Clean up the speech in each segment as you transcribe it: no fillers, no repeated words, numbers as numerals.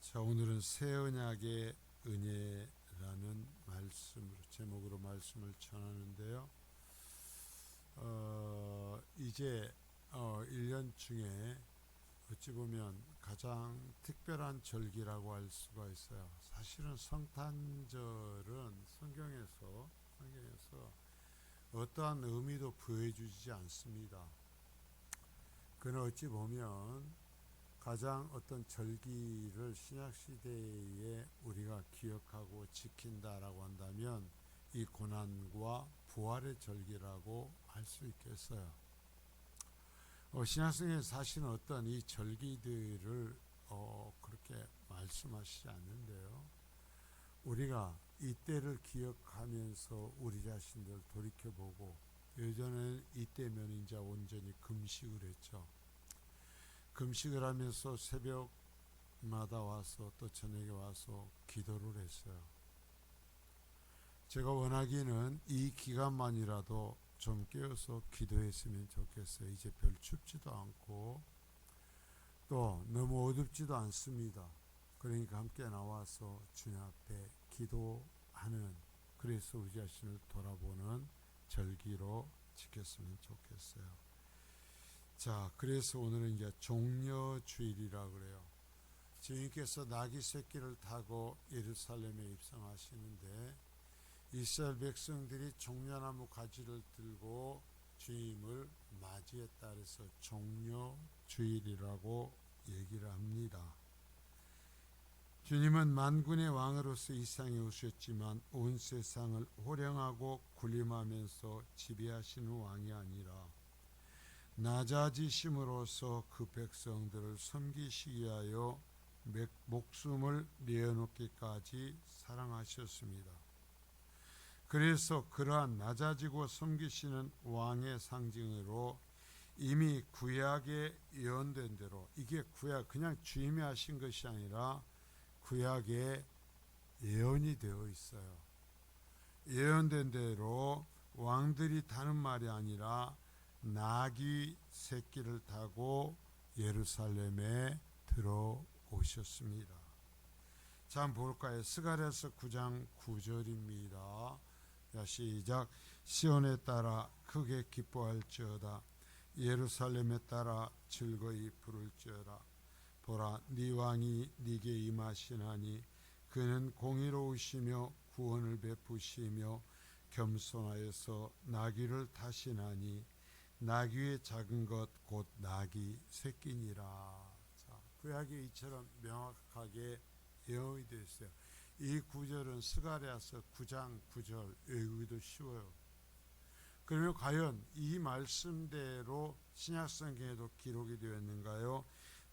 자, 오늘은 새 언약의 은혜라는 말씀으로 제목으로 말씀을 전하는데요. 이제 1년 중에 어찌 보면 가장 특별한 절기라고 할 수가 있어요. 사실은 성탄절은 성경에서 어떠한 의미도 부여해주지 않습니다. 그는 어찌 보면 가장 어떤 절기를 신약시대에 우리가 기억하고 지킨다라고 한다면 이 고난과 부활의 절기라고 할 수 있겠어요. 신약성에 사실은 어떤 이 절기들을 그렇게 말씀하시지 않는데요. 우리가 이때를 기억하면서 우리 자신들 돌이켜보고, 예전에는 이때면 이제 온전히 금식을 했죠. 금식을 하면서 새벽마다 와서 또 저녁에 와서 기도를 했어요. 제가 원하기는 이 기간만이라도 좀 깨어서 기도했으면 좋겠어요. 이제 별 춥지도 않고 또 너무 어둡지도 않습니다. 그러니까 함께 나와서 주님 앞에 기도하는, 그래서 우리 자신을 돌아보는 절기로 지켰으면 좋겠어요. 자, 그래서 오늘은 이제 종려주일이라고 그래요. 주님께서 나귀 새끼를 타고 예루살렘에 입성하시는데 이스라엘 백성들이 종려나무 가지를 들고 주님을 맞이했다 그래서 종려주일이라고 얘기를 합니다. 주님은 만군의 왕으로서 이 세상에 오셨지만 온 세상을 호령하고 군림하면서 지배하시는 왕이 아니라 낮아지심으로써 그 백성들을 섬기시기 위하여 목숨을 내어놓기까지 사랑하셨습니다. 그래서 그러한 낮아지고 섬기시는 왕의 상징으로 이미 구약에 예언된 대로, 이게 구약 그냥 주님이 하신 것이 아니라 구약에 예언이 되어 있어요. 예언된 대로 왕들이 타는 말이 아니라 나귀 새끼를 타고 예루살렘에 들어오셨습니다. 자, 한번 볼까요? 스가랴서 9장 9절입니다. 자, 시작. 시온에 따라 크게 기뻐할지어다. 예루살렘에 따라 즐거이 부를지어다. 보라, 네 왕이 네게 임하시나니 그는 공의로우시며 구원을 베푸시며 겸손하여서 나귀를 타시나니 나귀의 작은 것 곧 나귀 새끼니라. 자, 구약에 이처럼 명확하게 예언이 되어 있어요. 이 구절은 스가랴서 9장 9절 외우기도 쉬워요. 그러면 과연 이 말씀대로 신약성경에도 기록이 되어 있는가요?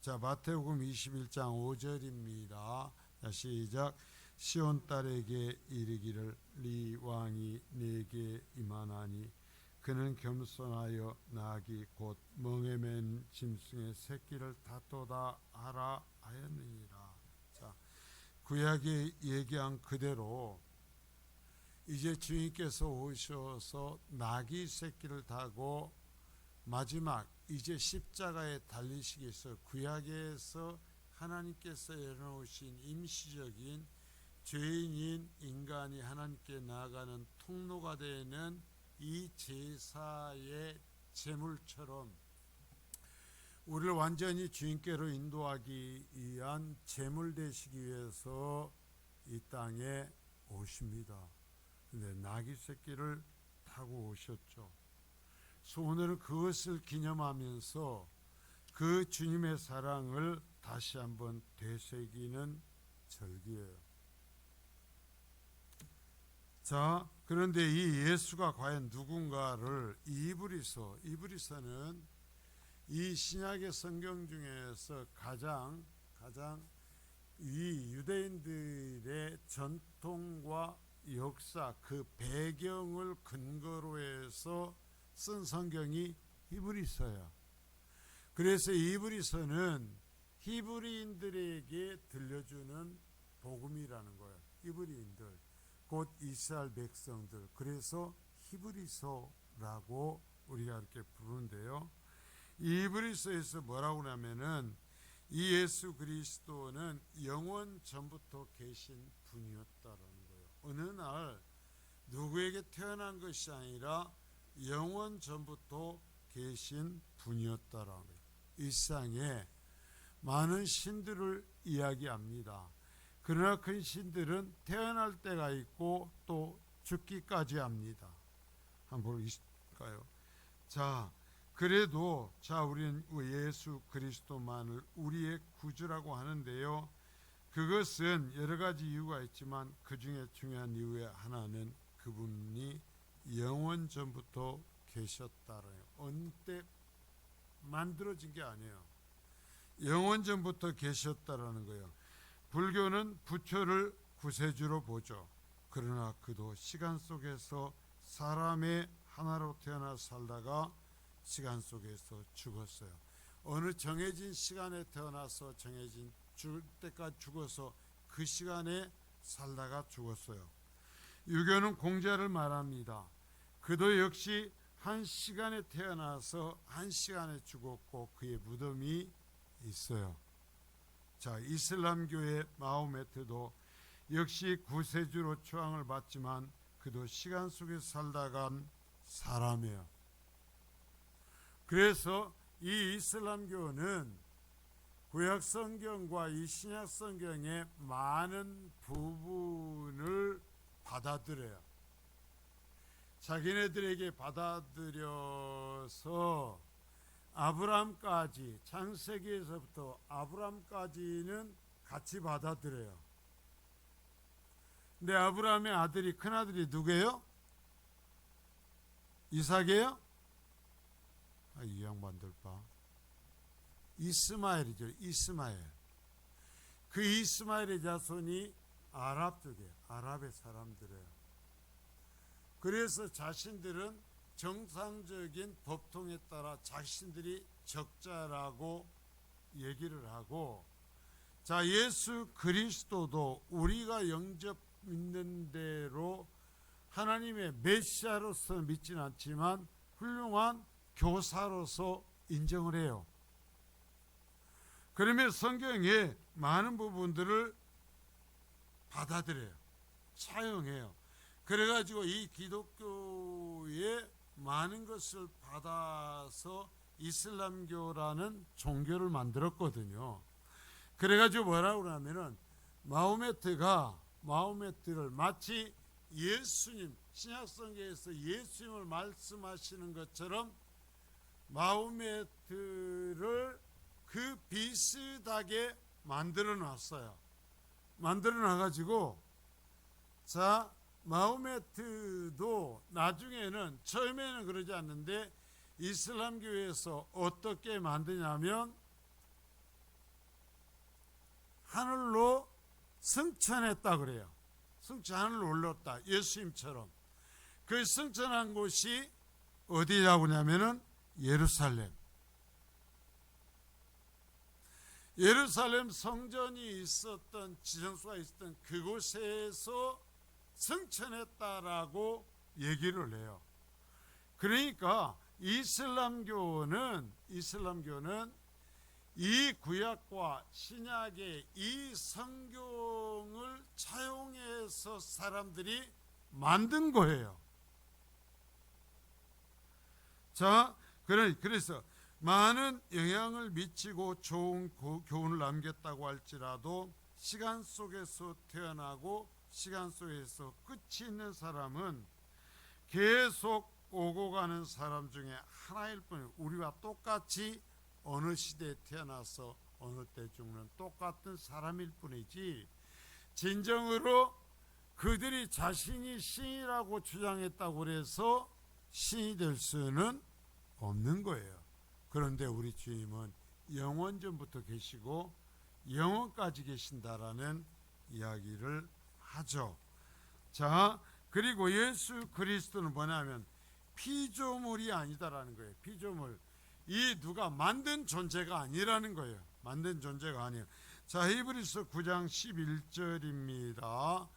자, 마태복음 21장 5절입니다. 자, 시작. 시온 딸에게 이르기를 네 왕이 네게 임하나니 그는 겸손하여 나귀 곧 멍에 맨 짐승의 새끼를 타도다 하라 하였느니라. 자, 구약에 얘기한 그대로 이제 주님께서 오셔서 나귀 새끼를 타고 마지막 이제 십자가에 달리시기 위해서 구약에서 하나님께서 열어놓으신 임시적인 죄인인 인간이 하나님께 나아가는 통로가 되는 이 제사의 제물처럼 우리를 완전히 주님께로 인도하기 위한 제물 되시기 위해서 이 땅에 오십니다. 근데 나귀 새끼를 타고 오셨죠. 그래서 오늘은 그것을 기념하면서 그 주님의 사랑을 다시 한번 되새기는 절기예요. 자, 그런데 이 예수가 과연 누군가를 이브리서는 이 신약의 성경 중에서 가장 이 유대인들의 전통과 역사, 그 배경을 근거로 해서 쓴 성경이 히브리서예요. 그래서 히브리서는 히브리인들에게 들려주는 복음이라는 거예요. 히브리인들, 곧 이스라엘 백성들. 그래서 히브리서라고 우리가 이렇게 부르는데요. 이 히브리서에서 뭐라고 하냐면은 이 예수 그리스도는 영원 전부터 계신 분이었다라는 거예요. 어느 날 누구에게 태어난 것이 아니라 영원 전부터 계신 분이었다라는 거예요. 일상에 많은 신들을 이야기합니다. 그러나 그 신들은 태어날 때가 있고 또 죽기까지 합니다. 한번 볼까요? 자, 그래도 우리는 예수 그리스도만을 우리의 구주라고 하는데요. 그것은 여러 가지 이유가 있지만 그 중에 중요한 이유의 하나는 그분이 영원 전부터 계셨다라요. 어느 때 만들어진 게 아니에요. 영원 전부터 계셨다라는 거예요. 불교는 부처를 구세주로 보죠. 그러나 그도 시간 속에서 사람의 하나로 태어나 살다가 시간 속에서 죽었어요. 어느 정해진 시간에 태어나서 정해진 죽을 때까지 죽어서 그 시간에 살다가 죽었어요. 유교는 공자를 말합니다. 그도 역시 한 시간에 태어나서 한 시간에 죽었고 그의 무덤이 있어요. 자, 이슬람교의 마호메트도 역시 구세주로 추앙을 받지만 그도 시간 속에 살다간 사람이에요. 그래서 이 이슬람교는 구약 성경과 이 신약 성경의 많은 부분을 받아들여요. 자기네들에게 받아들여서 아브라함까지, 창세기에서부터 아브라함까지는 같이 받아들여요. 근데 아브라함의 아들이, 큰아들이 누구예요? 이삭이에요? 이 양반들 봐. 이스마엘이죠. 이스마엘. 그 이스마엘의 자손이 아랍 쪽이에요. 아랍의 사람들이에요. 그래서 자신들은 정상적인 법통에 따라 자신들이 적자라고 얘기를 하고, 자, 예수 그리스도도 우리가 영접 믿는 대로 하나님의 메시아로서 믿지는 않지만 훌륭한 교사로서 인정을 해요. 그러면 성경의 많은 부분들을 받아들여요. 차용해요. 그래가지고 이 기독교의 많은 것을 받아서 이슬람교라는 종교를 만들었거든요. 그래가지고 뭐라고 하면은 마호메트를 마치 예수님, 신약성경에서 예수님을 말씀하시는 것처럼 마호메트를 그 비슷하게 만들어 놨어요. 만들어 놔가지고, 자, 마호메트도 나중에는, 처음에는 그러지 않는데 이슬람교에서 어떻게 만드냐면 하늘로 승천했다 그래요. 하늘로 올랐다. 예수님처럼. 그 승천한 곳이 어디라고 하냐면은 예루살렘 성전이 있었던, 지성소가 있었던 그곳에서 승천했다라고 얘기를 해요. 그러니까 이슬람교는 이 구약과 신약의 이 성경을 차용해서 사람들이 만든 거예요. 자, 그래서 많은 영향을 미치고 좋은 교훈을 남겼다고 할지라도 시간 속에서 태어나고 시간 속에서 끝이 있는 사람은 계속 오고 가는 사람 중에 하나일 뿐이에요. 우리와 똑같이 어느 시대에 태어나서 어느 때 죽는 똑같은 사람일 뿐이지, 진정으로 그들이 자신이 신이라고 주장했다고 해서 신이 될 수는 없는 거예요. 그런데 우리 주님은 영원 전부터 계시고 영원까지 계신다라는 이야기를 하죠. 자, 그리고 예수 그리스도는 뭐냐면 피조물이 아니다라는 거예요. 피조물. 이 누가 만든 존재가 아니라는 거예요. 만든 존재가 아니에요. 자, 히브리서 9장 11절입니다.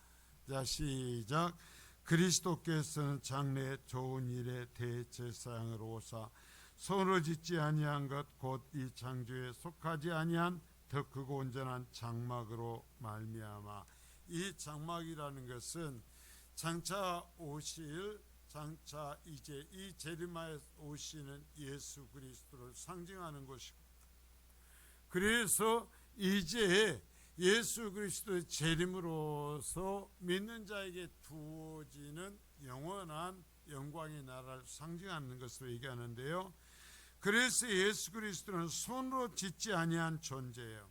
자, 시작. 그리스도께서는 장래의 좋은 일에 대제사장으로 오사 손으로 짓지 아니한 것 곧 이 창조에 속하지 아니한 더 크고 온전한 장막으로 말미암아. 이 장막이라는 것은 장차 이제 이 재림하에 오시는 예수 그리스도를 상징하는 것이고, 그래서 이제 예수 그리스도의 재림으로서 믿는 자에게 두어지는 영원한 영광의 나라를 상징하는 것으로 얘기하는데요. 그래서 예수 그리스도는 손으로 짓지 아니한 존재예요.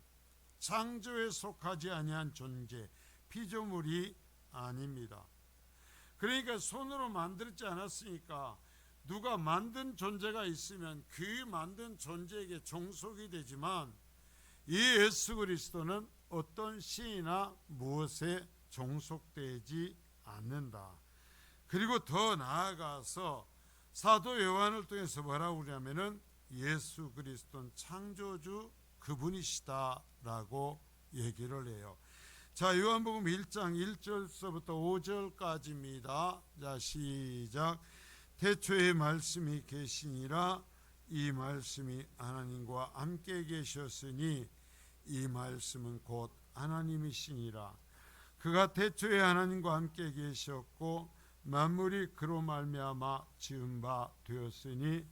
창조에 속하지 아니한 존재, 피조물이 아닙니다. 그러니까 손으로 만들지 않았으니까 누가 만든 존재가 있으면 그 만든 존재에게 종속이 되지만, 이 예수 그리스도는 어떤 시이나 무엇에 종속되지 않는다. 그리고 더 나아가서 사도 요한을 통해서 뭐라고 그러냐면은 예수 그리스도는 창조주 그분이시다라고 얘기를 해요. 자, 요한복음 1장 1절서부터 5절까지입니다. 자, 시작. 태초에 말씀이 계시니라. 이 말씀이 하나님과 함께 계셨으니 이 말씀은 곧 하나님이시니라. 그가 태초에 하나님과 함께 계셨고 만물이 그로 말미암아 지은 바 되었으니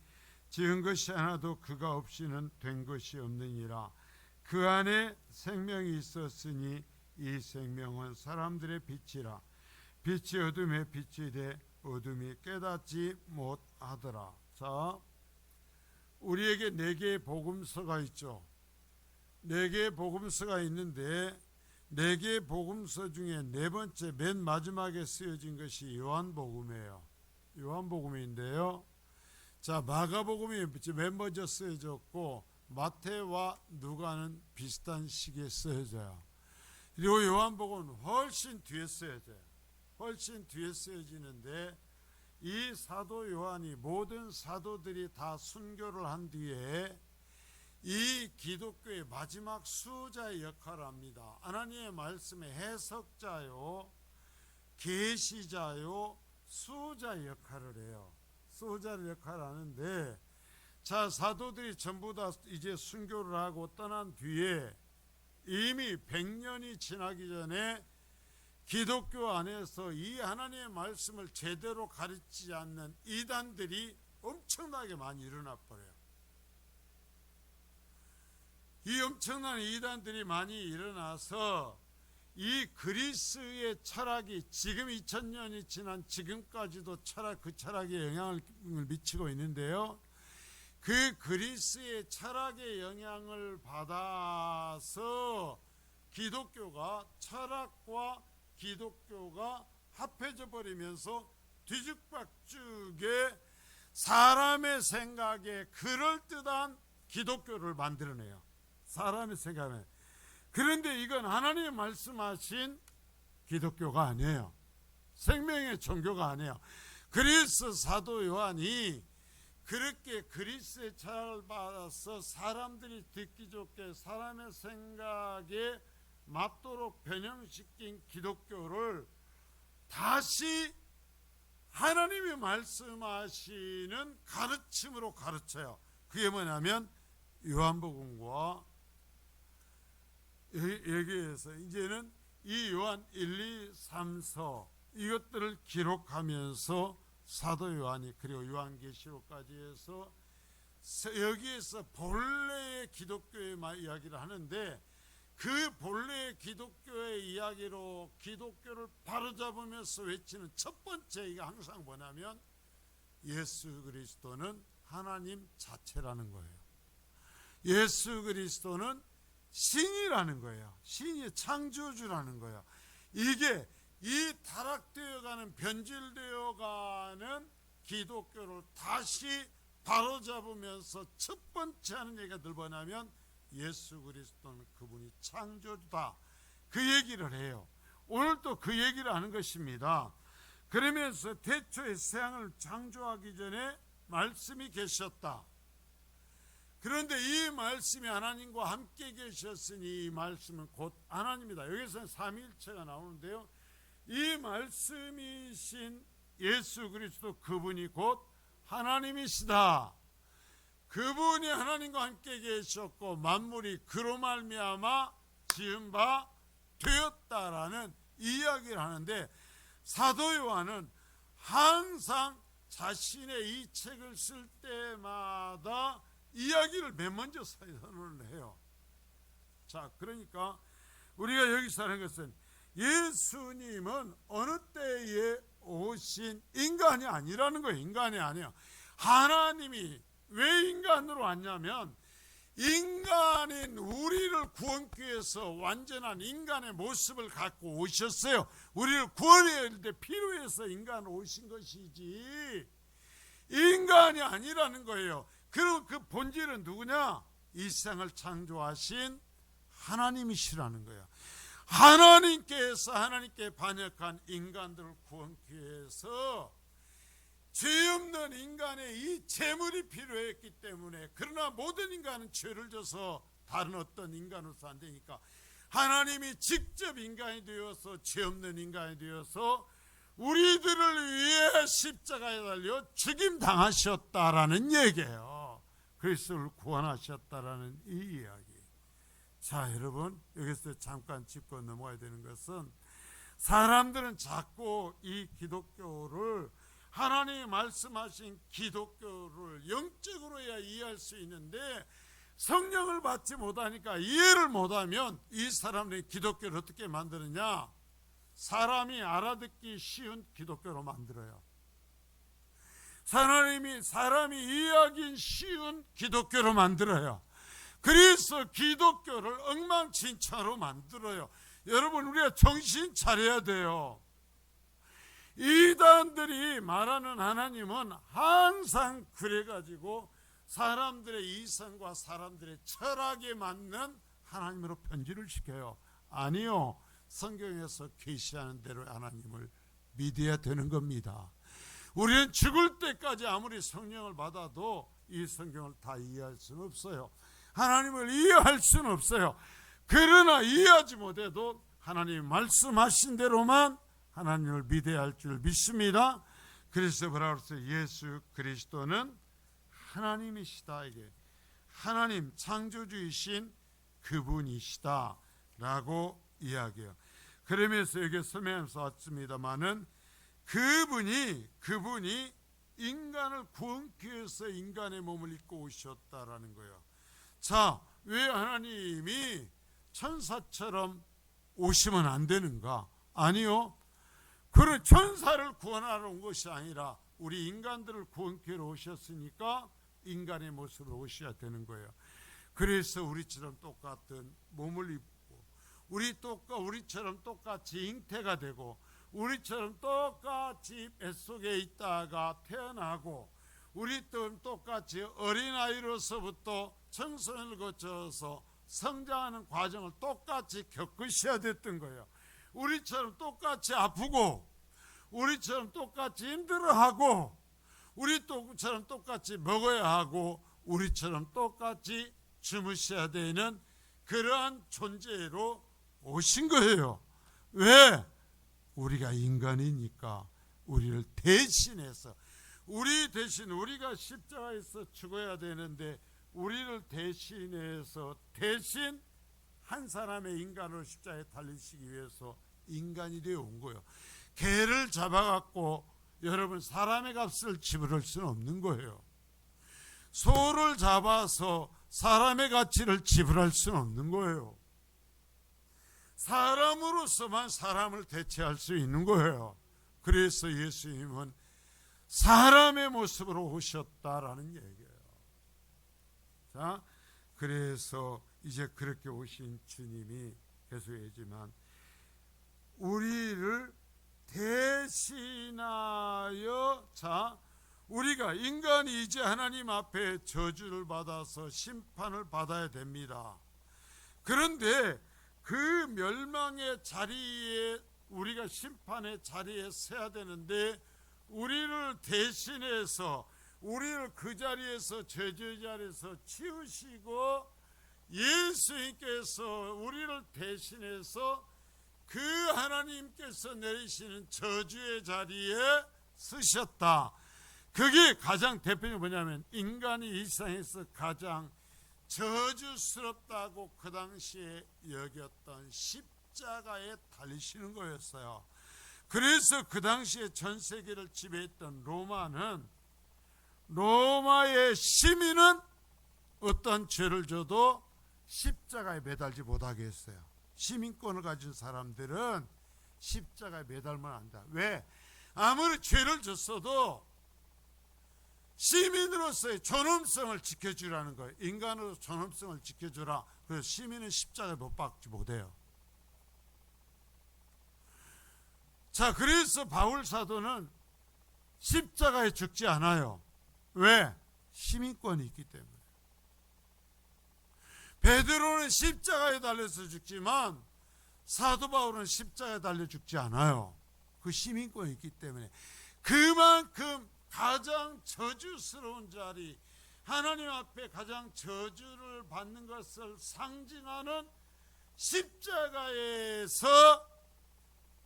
지은 것이 하나도 그가 없이는 된 것이 없느니라. 그 안에 생명이 있었으니 이 생명은 사람들의 빛이라. 빛이 어둠에 빛이 돼 어둠이 깨닫지 못하더라. 자, 우리에게 4개의 복음서가 있죠. 4개의 복음서가 있는데 4개의 복음서 중에 4번째 맨 마지막에 쓰여진 것이 요한복음이에요. 요한복음인데요. 자, 마가복음이 맨 먼저 쓰여졌고 마태와 누가는 비슷한 시기에 쓰여져요. 그리고 요한복음은 훨씬 뒤에 쓰여져요. 훨씬 뒤에 쓰여지는데, 이 사도 요한이 모든 사도들이 다 순교를 한 뒤에 이 기독교의 마지막 수호자의 역할을 합니다. 하나님의 말씀의 해석자요, 계시자요, 수호자의 역할을 해요. 수호자의 역할을 하는데, 자, 사도들이 전부 다 이제 순교를 하고 떠난 뒤에 이미 100년이 지나기 전에 기독교 안에서 이 하나님의 말씀을 제대로 가르치지 않는 이단들이 엄청나게 많이 일어나 버려요. 이 엄청난 이단들이 많이 일어나서 이 그리스의 철학이 지금 2000년이 지난 지금까지도 그 철학에 영향을 미치고 있는데요. 그 그리스의 철학의 영향을 받아서 기독교가, 철학과 기독교가 합해져 버리면서 뒤죽박죽의 사람의 생각에 그럴듯한 기독교를 만들어내요. 사람의 생각에. 그런데 이건 하나님이 말씀하신 기독교가 아니에요. 생명의 종교가 아니에요. 그래서 사도 요한이 그렇게 그리스의 철학을 받아서 사람들이 듣기 좋게 사람의 생각에 맞도록 변형시킨 기독교를 다시 하나님이 말씀하시는 가르침으로 가르쳐요. 그게 뭐냐면 요한복음과 여기에서 이제는 이 요한 1, 2, 3서 이것들을 기록하면서 사도 요한이, 그리고 요한계시록까지 해서 여기에서 본래의 기독교의 이야기를 하는데, 그 본래의 기독교의 이야기로 기독교를 바로잡으면서 외치는 첫 번째가 항상 뭐냐면 예수 그리스도는 하나님 자체라는 거예요. 예수 그리스도는 신이라는 거예요. 신이 창조주라는 거예요. 이게 이 타락되어가는, 변질되어가는 기독교를 다시 바로잡으면서 첫 번째 하는 얘기가 늘 뭐냐면 예수 그리스도는 그분이 창조주다, 그 얘기를 해요. 오늘도 그 얘기를 하는 것입니다. 그러면서 태초에 세상을 창조하기 전에 말씀이 계셨다. 그런데 이 말씀이 하나님과 함께 계셨으니 이 말씀은 곧 하나님이다. 여기서는 삼위일체가 나오는데요. 이 말씀이신 예수 그리스도, 그분이 곧 하나님이시다. 그분이 하나님과 함께 계셨고 만물이 그로 말미암아 지은 바 되었다라는 이야기를 하는데, 사도 요한은 항상 자신의 이 책을 쓸 때마다 이야기를 맨 먼저 선언을 해요. 자, 그러니까 우리가 여기서 하는 것은 예수님은 어느 때에 오신 인간이 아니라는 거예요. 인간이 아니야. 하나님이 왜 인간으로 왔냐면 인간인 우리를 구원하기 위해서 완전한 인간의 모습을 갖고 오셨어요. 우리를 구원해야 할 때 필요해서 인간 오신 것이지 인간이 아니라는 거예요. 그럼 그 본질은 누구냐? 이 세상을 창조하신 하나님이시라는 거예요. 하나님께 반역한 인간들을 구원하기 위해서 죄 없는 인간의 이 제물이 필요했기 때문에, 그러나 모든 인간은 죄를 져서 다른 어떤 인간으로서 안 되니까 하나님이 직접 인간이 되어서 죄 없는 인간이 되어서 우리들을 위해 십자가에 달려 죽임 당하셨다라는 얘기예요. 그리스도를 구원하셨다라는 이 이야기. 자, 여러분, 여기서 잠깐 짚고 넘어가야 되는 것은, 사람들은 자꾸 이 기독교를, 하나님이 말씀하신 기독교를 영적으로 해야 이해할 수 있는데 성령을 받지 못하니까, 이해를 못하면 이 사람들이 기독교를 어떻게 만드느냐? 사람이 알아듣기 쉬운 기독교로 만들어요. 사람이 이해하기 쉬운 기독교로 만들어요. 그래서 기독교를 엉망진창으로 만들어요. 여러분, 우리가 정신 차려야 돼요. 이단들이 말하는 하나님은 항상 그래가지고 사람들의 이성과 사람들의 철학에 맞는 하나님으로 편집을 시켜요. 아니요, 성경에서 계시하는 대로 하나님을 믿어야 되는 겁니다. 우리는 죽을 때까지 아무리 성령을 받아도 이 성경을 다 이해할 수는 없어요. 하나님을 이해할 수는 없어요. 그러나 이해하지 못해도 하나님이 말씀하신 대로만 하나님을 믿어야 할 줄 믿습니다. 그래서 뭐라고 했어요? 예수 그리스도는 하나님이시다. 이게 하나님 창조주이신 그분이시다 라고 이야기해요. 그러면서 여기 설명하면서 왔습니다마는 그분이 인간을 구원하기 위해서 인간의 몸을 입고 오셨다라는 거예요. 자, 왜 하나님이 천사처럼 오시면 안 되는가? 아니요, 그런 천사를 구원하러 온 것이 아니라 우리 인간들을 구원하러 오셨으니까 인간의 모습으로 오셔야 되는 거예요. 그래서 우리처럼 똑같은 몸을 입고 우리처럼 똑같이 잉태가 되고 우리처럼 똑같이 뱃속에 있다가 태어나고 우리처럼 똑같이 어린아이로서부터 청소년을 거쳐서 성장하는 과정을 똑같이 겪으셔야 됐던 거예요. 우리처럼 똑같이 아프고 우리처럼 똑같이 힘들어하고 우리처럼 똑같이 먹어야 하고 우리처럼 똑같이 주무셔야 되는 그러한 존재로 오신 거예요. 왜? 우리가 인간이니까 우리를 대신해서 우리 대신 우리가 십자가에서 죽어야 되는데 우리를 대신해서 대신 한 사람의 인간으로 십자가에 달리시기 위해서 인간이 되어 온 거예요. 개를 잡아갖고 여러분 사람의 값을 지불할 수는 없는 거예요. 소를 잡아서 사람의 가치를 지불할 수는 없는 거예요. 사람으로서만 사람을 대체할 수 있는 거예요. 그래서 예수님은 사람의 모습으로 오셨다라는 얘기예요. 자, 그래서 이제 그렇게 오신 주님이 계속 얘기지만 우리를 대신하여, 자, 우리가 인간이 이제 하나님 앞에 저주를 받아서 심판을 받아야 됩니다. 그런데 그 멸망의 자리에 우리가 심판의 자리에 서야 되는데 우리를 대신해서 우리를 그 자리에서 저주의 자리에서 치우시고 예수님께서 우리를 대신해서 그 하나님께서 내리시는 저주의 자리에 서셨다. 그게 가장 대표적인 뭐냐면 인간이 일상에서 가장 저주스럽다고 그 당시에 여겼던 십자가에 달리시는 거였어요. 그래서 그 당시에 전 세계를 지배했던 로마의 시민은 어떤 죄를 져도 십자가에 매달지 못하게 했어요. 시민권을 가진 사람들은 십자가에 매달면 안 돼. 왜? 아무리 죄를 졌어도 시민으로서의 존엄성을 지켜주라는 거예요. 인간으로 존엄성을 지켜주라. 그래서 시민은 십자가에 못 박지 못해요. 자, 그래서 바울 사도는 십자가에 죽지 않아요. 왜? 시민권이 있기 때문에. 베드로는 십자가에 달려서 죽지만 사도 바울은 십자가에 달려 죽지 않아요. 그 시민권이 있기 때문에. 그만큼 가장 저주스러운 자리, 하나님 앞에 가장 저주를 받는 것을 상징하는 십자가에서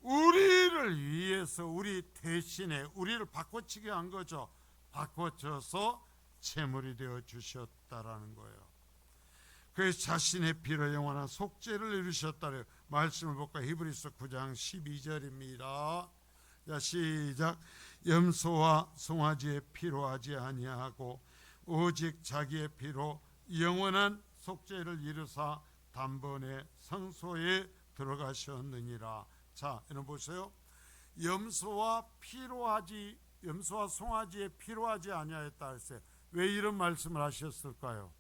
우리를 위해서, 우리 대신에 우리를 바꿔치기 한 거죠. 바꿔쳐서 제물이 되어 주셨다라는 거예요. 그래서 자신의 피로 영원한 속죄를 이루셨다는 말씀을 볼까? 히브리서 9장 12절입니다. 자, 시작. 염소와 송아지의 피로 하지 아니하고 오직 자기의 피로 영원한 속죄를 이루사 단번에 성소에 들어가셨느니라. 자, 여러분 보세요. 염소와 송아지의 피로 하지 아니하였다 했어요. 왜 이런 말씀을 하셨을까요?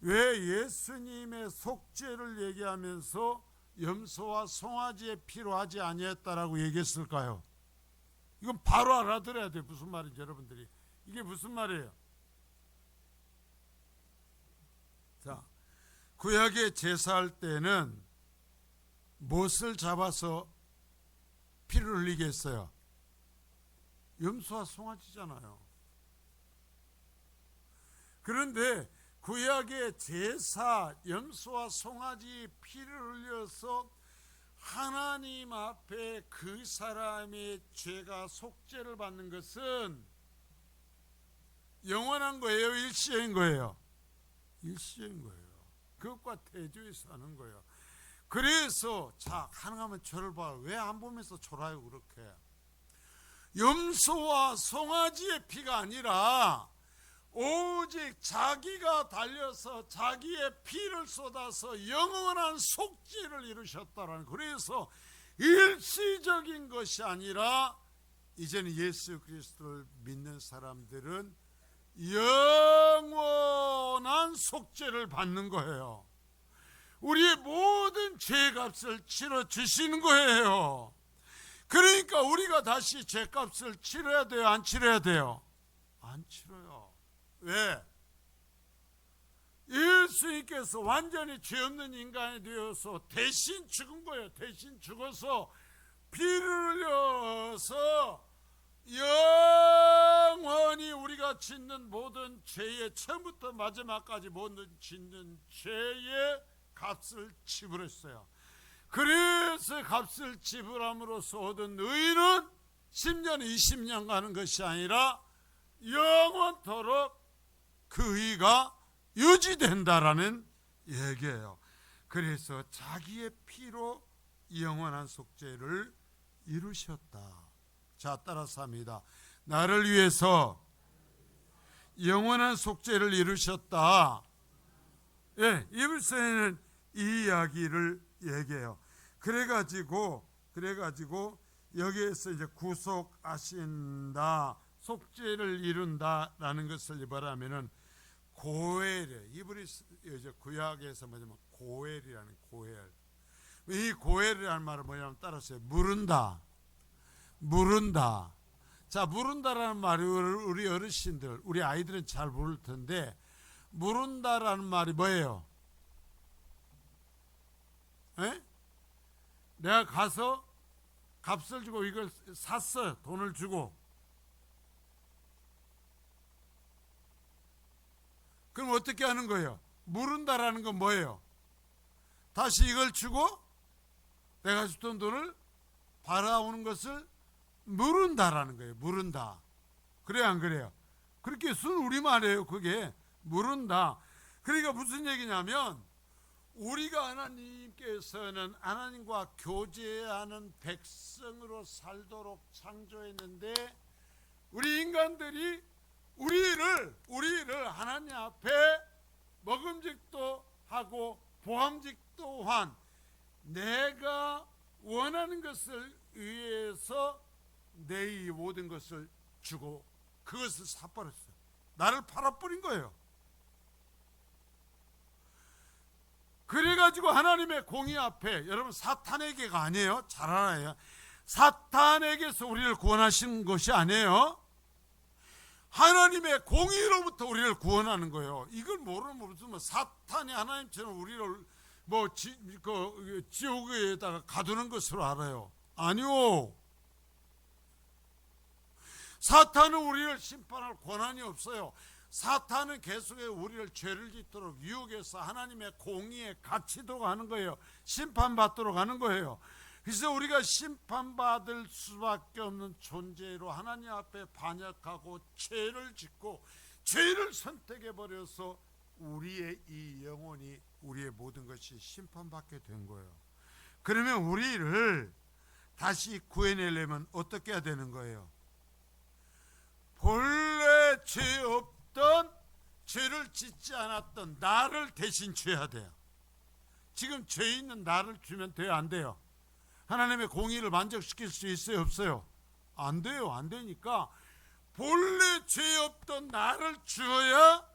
왜 예수님의 속죄를 얘기하면서 염소와 송아지의 피로 하지 아니했다라고 얘기했을까요? 이건 바로 알아들어야 돼요. 무슨 말인지 여러분들이. 이게 무슨 말이에요? 자, 구약에 제사할 때는 못을 잡아서 피를 흘리게 했어요. 염소와 송아지잖아요. 그런데 구약의 제사, 염소와 송아지 피를 흘려서 하나님 앞에 그 사람의 죄가 속죄를 받는 것은 영원한 거예요? 일시적인 거예요? 일시적인 거예요. 그것과 대조해서 하는 거예요. 그래서 자, 가능하면 저를 봐요. 왜 안 보면서 졸아요 그렇게? 염소와 송아지의 피가 아니라 오직 자기가 달려서 자기의 피를 쏟아서 영원한 속죄를 이루셨다라는. 그래서 일시적인 것이 아니라 이제는 예수 그리스도를 믿는 사람들은 영원한 속죄를 받는 거예요. 우리의 모든 죄값을 치러 주시는 거예요. 그러니까 우리가 다시 죄값을 치러야 돼요? 안 치러야 돼요? 안 치러요. 왜? 예수님께서 완전히 죄 없는 인간이 되어서 대신 죽은 거예요. 대신 죽어서 피를 흘려서 영원히 우리가 짓는 모든 죄의 처음부터 마지막까지 모든 짓는 죄의 값을 지불했어요. 그래서 값을 지불함으로써 얻은 의는 10년 20년 가는 것이 아니라 영원토록 그 의가 유지된다라는 얘기예요. 그래서 자기의 피로 영원한 속죄를 이루셨다. 자, 따라서 합니다. 나를 위해서 영원한 속죄를 이루셨다. 예, 이불서에는 이 이야기를 얘기해요. 그래가지고 여기에서 이제 구속하신다, 속죄를 이룬다라는 것을 말하면은 고엘이에요. 이브리스 이제 구약에서 뭐냐면 고엘이라는 고엘. 이 고엘이라는 말은 뭐냐면 따라서 무른다. 자, 무른다라는 말이 우리 어르신들, 우리 아이들은 잘 모를 텐데 무른다라는 말이 뭐예요? 에? 내가 가서 값을 주고 이걸 샀어. 돈을 주고. 그럼 어떻게 하는 거예요? 무른다라는 건 뭐예요? 다시 이걸 주고 내가 줬던 돈을 받아오는 것을 물은다라는 거예요. 물은다. 그래요, 안 그래요? 그렇게 순 우리말이에요. 그게 물은다. 그러니까 무슨 얘기냐면 우리가 하나님께서는 하나님과 교제하는 백성으로 살도록 창조했는데 우리 인간들이 우리를 하나님 앞에 먹음직도 하고 보암직 또한 내가 원하는 것을 위해서 내 모든 것을 주고 그것을 사버렸어요. 나를 팔아버린 거예요. 그래가지고 하나님의 공의 앞에, 여러분 사탄에게가 아니에요. 잘 알아요. 사탄에게서 우리를 구원하시는 것이 아니에요. 하나님의 공의로부터 우리를 구원하는 거예요. 이걸 모르면 무슨 사탄이 하나님처럼 우리를 지옥에다가 가두는 것으로 알아요. 아니요. 사탄은 우리를 심판할 권한이 없어요. 사탄은 계속해 우리를 죄를 짓도록 유혹해서 하나님의 공의에 갇히도록 하는 거예요. 심판받도록 하는 거예요. 그래서 우리가 심판받을 수밖에 없는 존재로 하나님 앞에 반역하고 죄를 짓고 죄를 선택해버려서 우리의 이 영혼이, 우리의 모든 것이 심판받게 된 거예요. 그러면 우리를 다시 구해내려면 어떻게 해야 되는 거예요? 본래 죄 없던, 죄를 짓지 않았던 나를 대신 줘야 돼요. 지금 죄 있는 나를 주면 돼요, 안 돼요? 하나님의 공의를 만족시킬 수 있어요, 없어요? 안 돼요. 안 되니까 본래 죄 없던 나를 주어야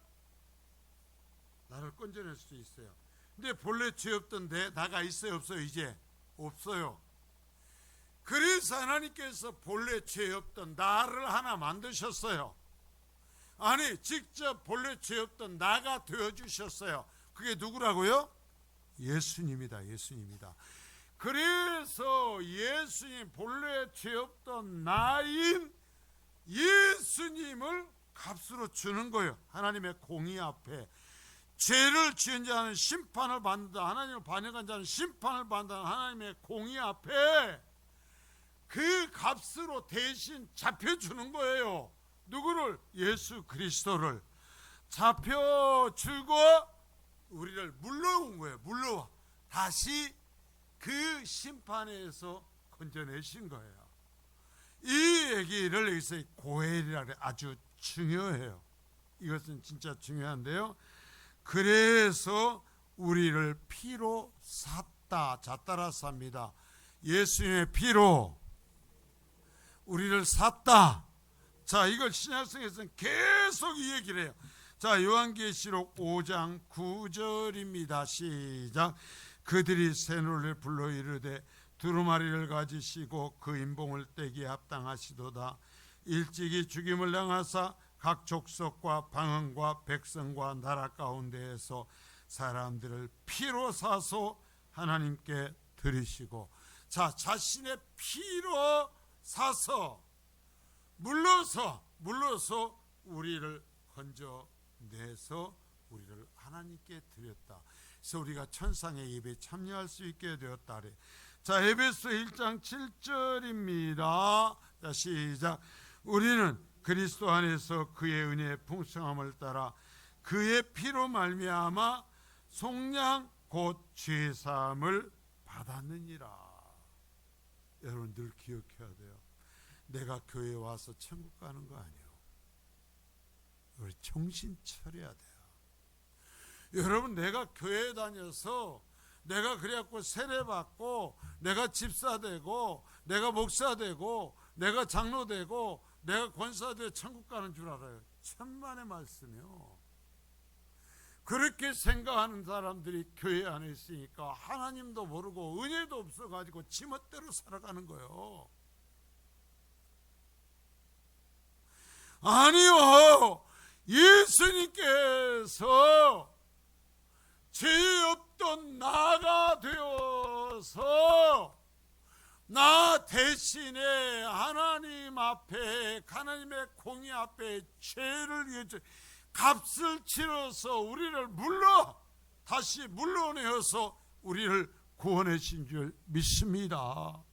나를 건져낼 수 있어요. 근데 본래 죄 없던 나가 있어요, 없어요? 이제 없어요. 그래서 하나님께서 본래 죄 없던 나를 하나 만드셨어요. 아니, 직접 본래 죄 없던 나가 되어주셨어요. 그게 누구라고요? 예수님이다. 예수님이다. 그래서 예수님, 본래 죄 없던 나인 예수님을 값으로 주는 거예요. 하나님의 공의 앞에 죄를 지은 자는 심판을 받는다. 하나님을 반역한 자는 심판을 받는다. 하나님의 공의 앞에 그 값으로 대신 잡혀주는 거예요. 누구를? 예수 그리스도를 잡혀주고 우리를 물러온 거예요. 물러와 다시 그 심판에서 건져내신 거예요. 이 얘기를 여기서 고헬이라 그래. 아주 중요해요. 이것은 진짜 중요한데요. 그래서 우리를 피로 샀다. 자, 따라서 합니다. 예수님의 피로 우리를 샀다. 자, 이걸 신약성에서는 계속 이 얘기를 해요. 자, 요한계시록 5장 9절입니다. 시작. 그들이 새 노래를 불러 이르되 두루마리를 가지시고 그 인봉을 떼기에 합당하시도다. 일찍이 죽임을 당하사 각 족속과 방언과 백성과 나라 가운데에서 사람들을 피로 사서 하나님께 드리시고, 자, 자신의 피로 사서 물러서 우리를 건져내서 우리를 하나님께 드렸다. 그래서 우리가 천상의 예배에 참여할 수 있게 되었다. 자, 에베소 1장 7절입니다. 자, 시작. 우리는 그리스도 안에서 그의 은혜의 풍성함을 따라 그의 피로 말미암아 속량 곧 죄 사함을 받았느니라. 여러분 늘 기억해야 돼요. 내가 교회에 와서 천국 가는 거 아니에요. 우리 정신 차려야 돼요. 여러분, 내가 교회에 다녀서 내가 그래갖고 세례받고 내가 집사 되고 내가 목사 되고 내가 장로 되고 내가 권사 되어 천국 가는 줄 알아요. 천만의 말씀이요. 그렇게 생각하는 사람들이 교회 안에 있으니까 하나님도 모르고 은혜도 없어가지고 지멋대로 살아가는 거예요. 아니요. 예수님께서 죄 없던 나가 되어서 나 대신에 하나님 앞에, 하나님의 공의 앞에 죄를 위해 값을 치러서 우리를 다시 물러내어서 우리를 구원하신 줄 믿습니다.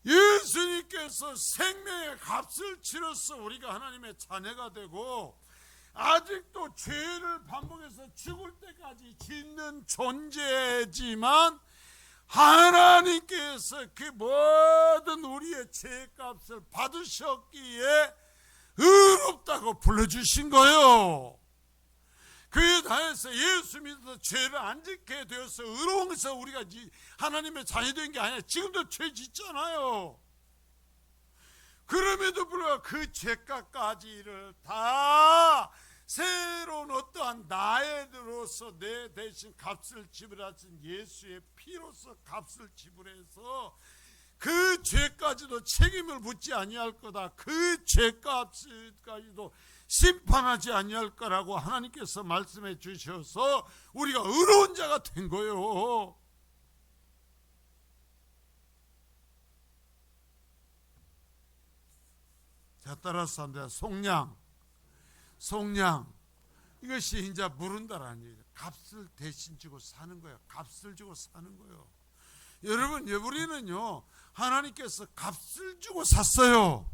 예수님께서 생명의 값을 치러서 우리가 하나님의 자녀가 되고 아직도 죄를 반복해서 죽을 때까지 짓는 존재지만 하나님께서 그 모든 우리의 죄값을 받으셨기에 의롭다고 불러주신 거예요. 그에 대해서 예수 믿어서 죄를 안 짓게 되어서 의로워서 우리가 하나님의 자녀 된 게 아니라 지금도 죄 짓잖아요. 그럼에도 불구하고 그 죄값까지를 다 새로운 어떠한 나에들로서 내 대신 값을 지불하신 예수의 피로서 값을 지불해서 그 죄까지도 책임을 묻지 아니할 거다. 그 죄값까지도 심판하지 아니할 거라고 하나님께서 말씀해 주셔서 우리가 의로운 자가 된 거예요. 자, 따라서 합니다. 속량 이것이 이제 물은다라는 얘기죠. 값을 대신 주고 사는 거예요. 값을 주고 사는 거예요. 여러분, 우리는요 하나님께서 값을 주고 샀어요.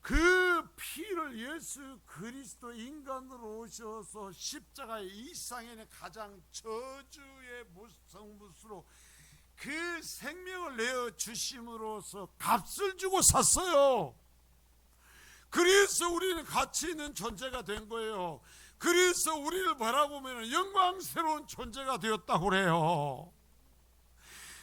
그 피를 예수 그리스도 인간으로 오셔서 십자가의 이 세상에는 가장 저주의 성못으로 그 생명을 내어 주심으로써 값을 주고 샀어요. 그래서 우리는 가치 있는 존재가 된 거예요. 그래서 우리를 바라보면 영광스러운 존재가 되었다고 그래요.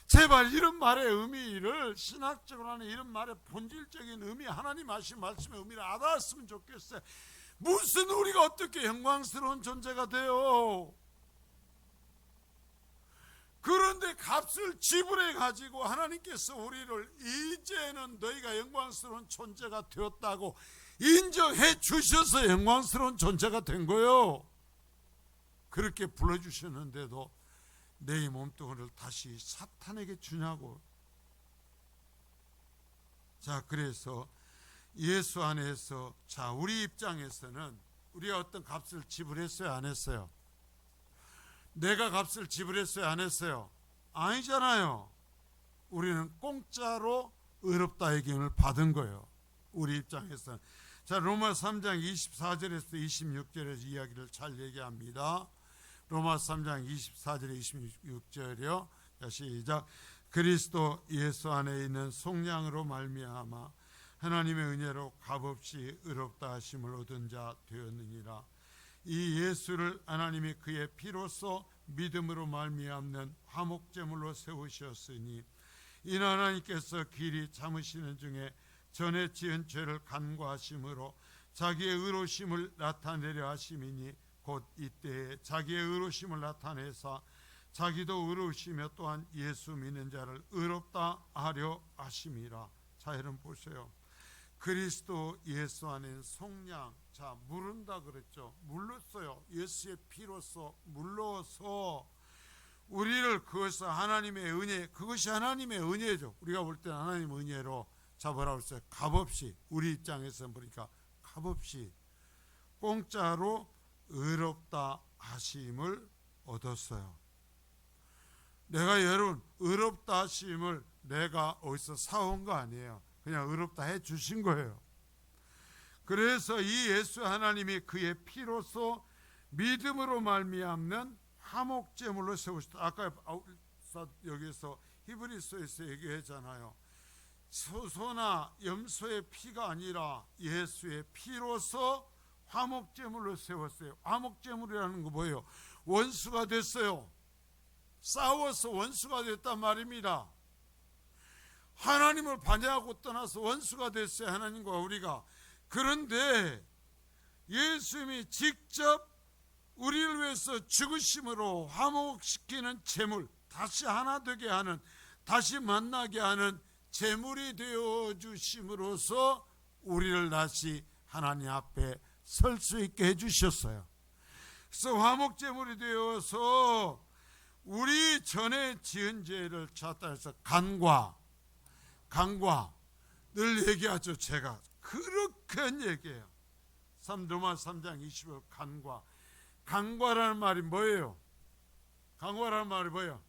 제발 이런 말의 의미를 신학적으로 하는 이런 말의 본질적인 의미, 하나님 하신 말씀의 의미를 알았으면 좋겠어요. 무슨 우리가 어떻게 영광스러운 존재가 돼요? 그런데 값을 지불해 가지고 하나님께서 우리를 이제는 너희가 영광스러운 존재가 되었다고 인정해 주셔서 영광스러운 존재가 된 거예요. 그렇게 불러주셨는데도 내 몸뚱이를 다시 사탄에게 주냐고. 자, 그래서 예수 안에서 자 우리 입장에서는 우리가 어떤 값을 지불했어요, 안 했어요? 내가 값을 지불했어요, 안 했어요? 아니잖아요. 우리는 공짜로 의롭다의 기능을 받은 거예요. 우리 입장에서는. 자, 로마 3장 24절에서 26절에서 이야기를 잘 얘기합니다. 로마 3장 24절에 26절이요. 시작. 그리스도 예수 안에 있는 속량으로 말미암아 하나님의 은혜로 값없이 의롭다 하심을 얻은 자 되었느니라. 이 예수를 하나님이 그의 피로써 믿음으로 말미암는 화목제물로 세우셨으니 이는 하나님께서 길이 참으시는 중에 전에 지은 죄를 간과하심으로 자기의 의로심을 나타내려 하심이니 곧 이때에 자기의 의로심을 나타내사 자기도 의로우시며 또한 예수 믿는 자를 의롭다 하려 하심이라. 자, 여러분 보세요. 그리스도 예수 안에 속량, 자 물은다 그랬죠. 물렀어요. 예수의 피로써 물러서 우리를 그것을 하나님의 은혜, 그것이 하나님의 은혜죠. 우리가 볼 때는 하나님의 은혜로 자 뭐라고 했어요? 값없이, 우리 입장에서 보니까 값없이 공짜로 의롭다 하심을 얻었어요. 내가 여러분 의롭다 하심을 내가 어디서 사온 거 아니에요. 그냥 의롭다 해 주신 거예요. 그래서 이 예수 하나님이 그의 피로써 믿음으로 말미암는 화목제물로 세우셨다. 아까 여기서 히브리서에서 얘기했잖아요. 소나 염소의 피가 아니라 예수의 피로써 화목제물로 세웠어요. 화목제물이라는 거 뭐예요? 원수가 됐어요. 싸워서 원수가 됐단 말입니다. 하나님을 반대하고 떠나서 원수가 됐어요. 하나님과 우리가. 그런데 예수님이 직접 우리를 위해서 죽으심으로 화목시키는 제물, 다시 하나 되게 하는, 다시 만나게 하는 제물이 되어 주심으로써 우리를 다시 하나님 앞에 설 수 있게 해주셨어요. 그래서 화목제물이 되어서 우리 전에 지은 죄를 찾다 해서 간과 늘 얘기하죠. 제가 그렇게 얘기해요. 로마 3장 20절 간과라는 말이 뭐예요? 간과라는 말이 뭐예요?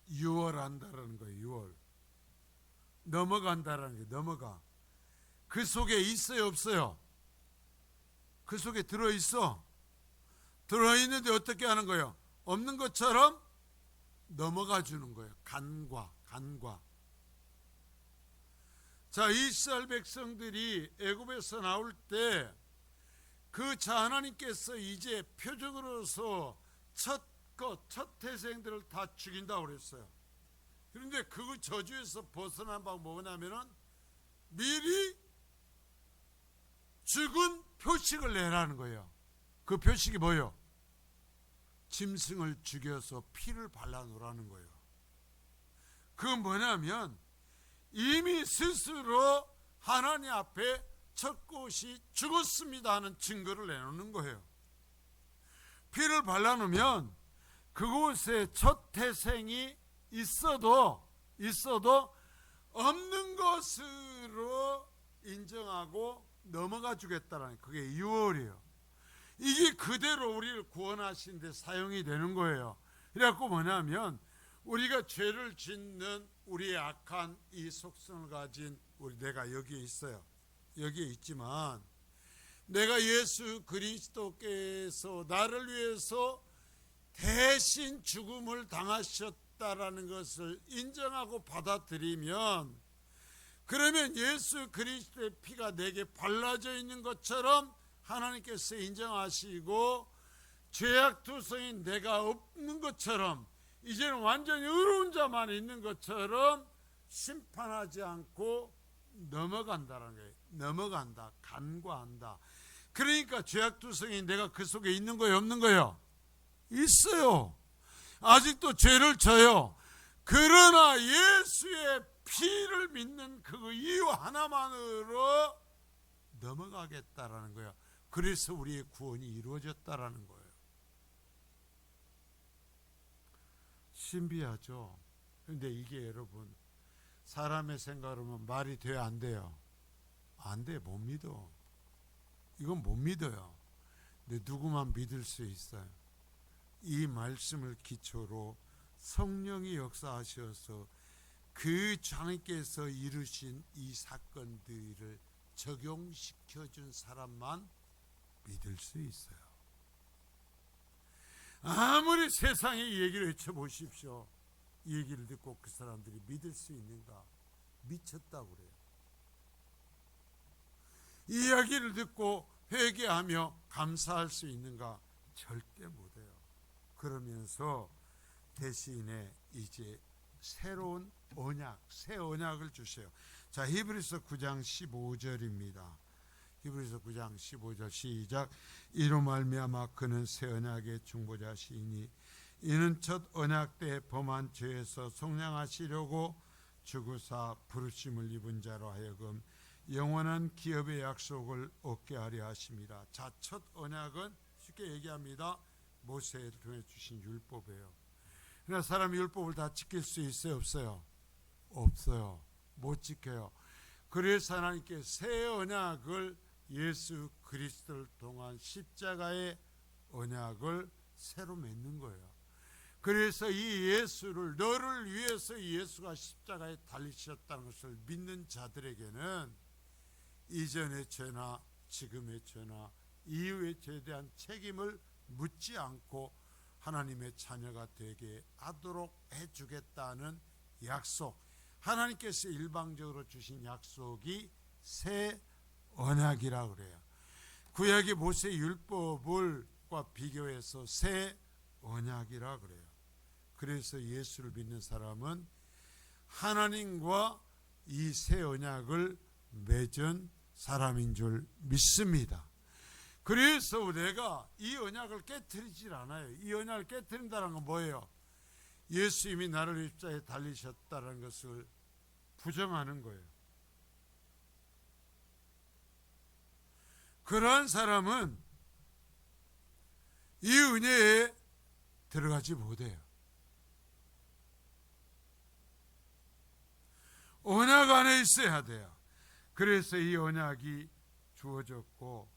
유월한다라는 거예요. 유월. 넘어간다라는 게 넘어가. 그 속에 있어요, 없어요? 그 속에 들어있어. 들어있는데 어떻게 하는 거예요? 없는 것처럼 넘어가 주는 거예요. 간과. 자, 이스라엘 백성들이 애굽에서 나올 때 그 자 하나님께서 이제 표적으로서 첫 태생들을 다 죽인다고 그랬어요. 그런데 그 저주에서 벗어난 방법은 뭐냐면은 미리 죽은 표식을 내라는 거예요. 그 표식이 뭐예요? 짐승을 죽여서 피를 발라놓으라는 거예요. 그건 뭐냐면 이미 스스로 하나님 앞에 첫 꽃이 죽었습니다 하는 증거를 내놓는 거예요. 피를 발라놓으면 그곳에 첫 태생이 있어도 없는 것으로 인정하고 넘어가 주겠다라는, 그게 유월이에요. 이게 그대로 우리를 구원하신 데 사용이 되는 거예요. 그래갖고 뭐냐면 우리가 죄를 짓는 우리의 악한 이 속성을 가진 내가 여기에 있어요. 여기에 있지만 내가 예수 그리스도께서 나를 위해서 대신 죽음을 당하셨다라는 것을 인정하고 받아들이면, 그러면 예수 그리스도의 피가 내게 발라져 있는 것처럼 하나님께서 인정하시고 죄악투성인 내가 없는 것처럼, 이제는 완전히 의로운 자만 있는 것처럼 심판하지 않고 넘어간다는 거예요. 넘어간다, 간과한다. 그러니까 죄악투성인 내가 그 속에 있는 거예요, 없는 거예요? 있어요. 아직도 죄를 져요. 그러나 예수의 피를 믿는 그 이유 하나만으로 넘어가겠다라는 거예요. 그래서 우리의 구원이 이루어졌다라는 거예요. 신비하죠. 그런데 이게 여러분, 사람의 생각으로는 말이 돼요, 안 돼요? 안 돼, 못 믿어. 이건 못 믿어요. 근데 누구만 믿을 수 있어요? 이 말씀을 기초로 성령이 역사하셔서 그 하나님께서 이루신 이 사건들을 적용시켜준 사람만 믿을 수 있어요. 아무리 세상에 이 얘기를 외쳐보십시오. 이 얘기를 듣고 그 사람들이 믿을 수 있는가? 미쳤다고 그래요. 이 이야기를 듣고 회개하며 감사할 수 있는가? 절대 못해요. 그러면서 대신에 이제 새로운 언약, 새 언약을 주세요. 자, 히브리서 9장 15절입니다. 히브리서 9장 15절 시작. 이로 말미암아 그는 새 언약의 중보자시니 이는 첫 언약 때 범한 죄에서 속량하시려고 죽으사 부르심을 입은 자로 하여금 영원한 기업의 약속을 얻게 하려 하심이라. 자, 첫 언약은 쉽게 얘기합니다. 모세를 통해 주신 율법이에요. 그러나 사람이 율법을 다 지킬 수 있어요, 없어요? 없어요. 못 지켜요. 그래서 하나님께 새 언약을, 예수 그리스도를 통한 십자가의 언약을 새로 맺는 거예요. 그래서 이 예수를, 너를 위해서 예수가 십자가에 달리셨다는 것을 믿는 자들에게는 이전의 죄나 지금의 죄나 이후의 죄에 대한 책임을 묻지 않고 하나님의 자녀가 되게 하도록 해주겠다는 약속, 하나님께서 일방적으로 주신 약속이 새 언약이라고 그래요. 구약의 모세 율법과 비교해서 새 언약이라 그래요. 그래서 예수를 믿는 사람은 하나님과 이 새 언약을 맺은 사람인 줄 믿습니다. 그래서 내가 이 언약을 깨트리질 않아요. 이 언약을 깨트린다는 건 뭐예요? 예수님이 나를 십자가에 달리셨다는 것을 부정하는 거예요. 그러한 사람은 이 은혜에 들어가지 못해요. 언약 안에 있어야 돼요. 그래서 이 언약이 주어졌고,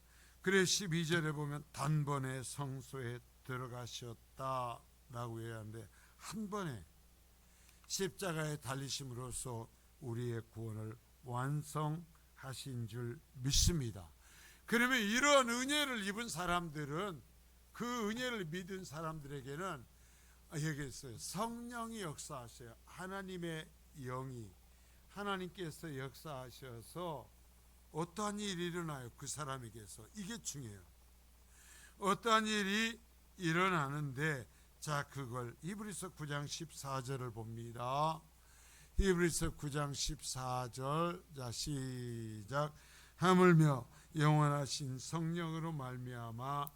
그래서 12절에 보면 단번에 성소에 들어가셨다라고 얘기하는데, 한 번에 십자가에 달리심으로써 우리의 구원을 완성하신 줄 믿습니다. 그러면 이런 은혜를 입은 사람들은, 그 은혜를 믿은 사람들에게는 여기 있어요. 성령이 역사하셔요. 하나님의 영이, 하나님께서 역사하셔서 어떠한 일이 일어나요? 그 사람에게서. 이게 중요해요. 어떠한 일이 일어나는데, 자, 그걸 히브리서 9장 14절을 봅니다. 히브리서 9장 14절. 자, 시작. 하물며 영원하신 성령으로 말미암아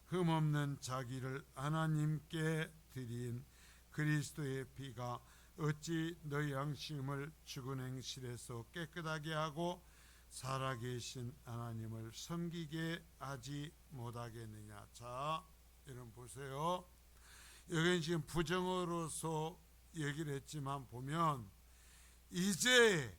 흠없는 자기를 하나님께 드린 그리스도의 피가 어찌 너희 양심을 죽은 행실에서 깨끗하게 하고 살아계신 하나님을 섬기게 하지 못하겠느냐. 자, 여러분 보세요. 여기는 지금 부정어로서 얘기를 했지만 보면, 이제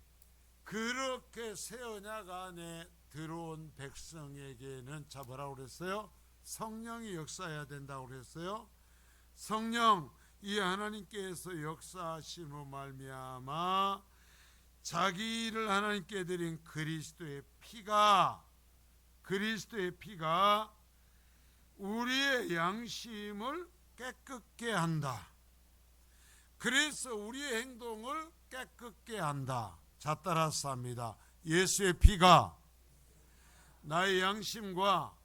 그렇게 새 언약 안에 들어온 백성에게는, 자, 뭐라고 그랬어요? 성령이 역사해야 된다고 그랬어요. 성령, 이 하나님께서 역사하심으로 말미암아 자기를 하나님께 드린 그리스도의 피가 우리의 양심을 깨끗게 한다. 그래서 우리의 행동을 깨끗게 한다. 자, 따라서 합니다. 예수의 피가 나의 양심과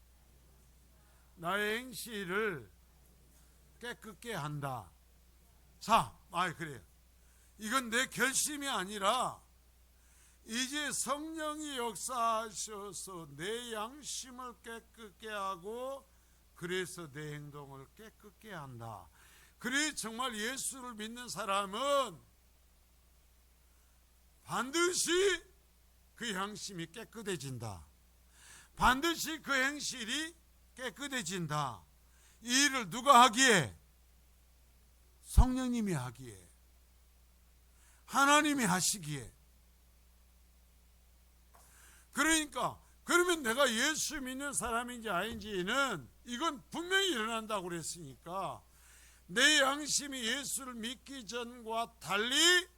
나의 행실을 깨끗게 한다. 자, 그래요. 이건 내 결심이 아니라 이제 성령이 역사하셔서 내 양심을 깨끗게 하고, 그래서 내 행동을 깨끗게 한다. 그래, 정말 예수를 믿는 사람은 반드시 그 양심이 깨끗해진다. 반드시 그 행실이 깨끗해진다. 이 일을 누가 하기에? 성령님이 하기에, 하나님이 하시기에. 그러니까 그러면 내가 예수 믿는 사람인지 아닌지는 이건 분명히 일어난다고 그랬으니까, 내 양심이 예수를 믿기 전과 달리